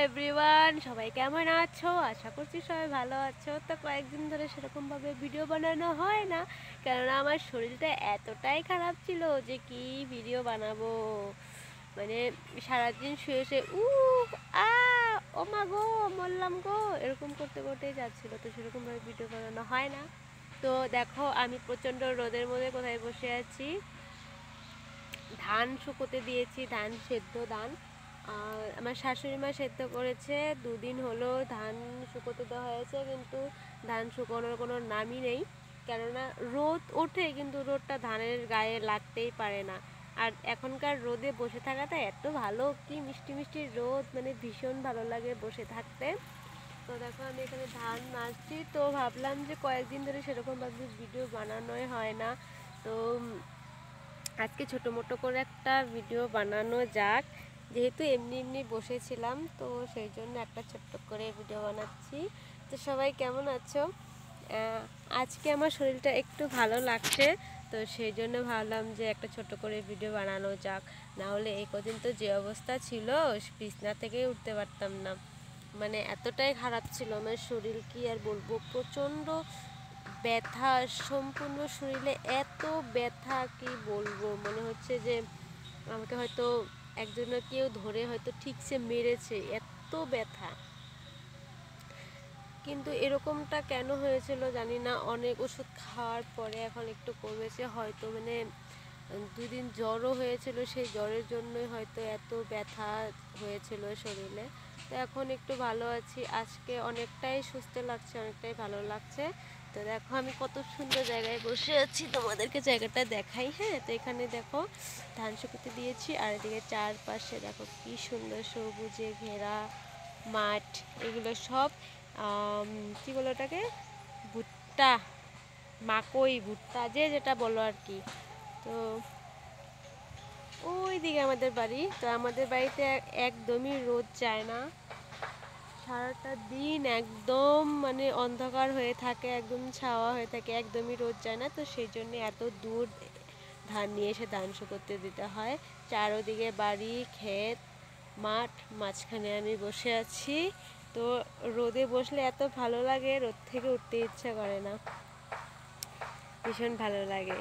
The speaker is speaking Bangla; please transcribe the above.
এভরিওয়ান, সবাই কেমন আছো? আশা করছি সবাই ভালো আছো। তো কয়েকদিন ধরে সেরকমভাবে ভিডিও বানানো হয় না, কেননা আমার শরীরটা এতটাই খারাপ ছিল যে কি ভিডিও বানাবো। মানে সারাদিন শুয়ে শুয়ে আ ও মা গো, মরলাম গো, এরকম করতে করতেই যাচ্ছিলো। তো সেরকমভাবে ভিডিও বানানো হয় না। তো দেখো, আমি প্রচণ্ড রোদের মধ্যে কোথায় বসে আছি, ধান শুকোতে দিয়েছি, ধান সেদ্ধ ধান। আর আমার শাশুড়ি মা সেদ্ধ করেছে, দুদিন হলো ধান শুকোতে দেওয়া হয়েছে, কিন্তু ধান শুকোনোর কোনো নামই নেই। কেননা রোদ ওঠে, কিন্তু রোদটা ধানের গায়ে লাগতেই পারে না। আর এখনকার রোদে বসে থাকাটা এত ভালো, কি মিষ্টি মিষ্টি রোদ, মানে ভীষণ ভালো লাগে বসে থাকতে। তো দেখো, আমি এখানে ধান নাড়ছি, তো ভাবলাম যে কয়েকদিন ধরে সেরকমভাবে ভিডিও বানানোই হয় না। তো আজকে ছোটো মোটো করে একটা ভিডিও বানানো যাক, যেহেতু এমনি এমনি বসেছিলাম, তো সেই জন্য একটা ছোট্ট করে ভিডিও বানাচ্ছি। তো সবাই কেমন আছো? আজকে আমার শরীরটা একটু ভালো লাগছে, তো সেই জন্য ভাবলাম যে একটা ছোট করে ভিডিও বানানো যাক। না হলে এই কদিন তো যে অবস্থা ছিল, বিছনা থেকেই উঠতে পারতাম না। মানে এতটাই খারাপ ছিল আমার শরীর, কি আর বলবো, প্রচণ্ড ব্যথা, সম্পূর্ণ শরীরে এত ব্যথা, কি বলবো, মনে হচ্ছে যে আমাকে হয়তো একজনে কেউ ধরে হয়তো ঠিকসে মেরেছে, এত ব্যথা। কিন্তু এরকমটা কেন হয়েছিল জানি না, অনেক ওষুধ খাওয়ার পরে এখন একটু কমেছে হয়তো। মানে 2 দিন জ্বরও হয়েছিল, সেই জ্বরের জন্যই হয়তো এত ব্যথা হয়েছিল শরীরে। তো এখন একটু ভালো আছি, আজকে অনেকটাই সুস্থ লাগছে, অনেকটাই ভালো লাগছে। তো দেখো, আমি কত সুন্দর জায়গায় বসে আছি, তোমাদেরকে জায়গাটা দেখাই। হ্যাঁ, তো এখানে দেখো ধান শুকোতে দিয়েছি, আর এদিকে চারপাশে দেখো কি সুন্দর সবুজে ঘেরা মাঠ। এগুলো সব কি বলো ওটাকে, ভুট্টা, মাকই, ভুট্টা, যে যেটা বলো আর কি। তো ওই দিকে আমাদের বাড়ি। তো আমাদের বাড়িতে একদমই রোদ যায় না, সারাটা দিন একদম মানে অন্ধকার হয়ে থাকে, একদম ছাওয়া হয়ে থাকে, একদমই রোদ যায় না। তো সেই জন্য এত দূর ধান নিয়ে এসে ধান শুকোতে দিতে হয়। চারোদিকে বাড়ি, ক্ষেত, মাঠ, মাঝখানে আমি বসে আছি। তো রোদে বসলে এত ভালো লাগে, রোদ থেকে উঠতে ইচ্ছা করে না, ভীষণ ভালো লাগে।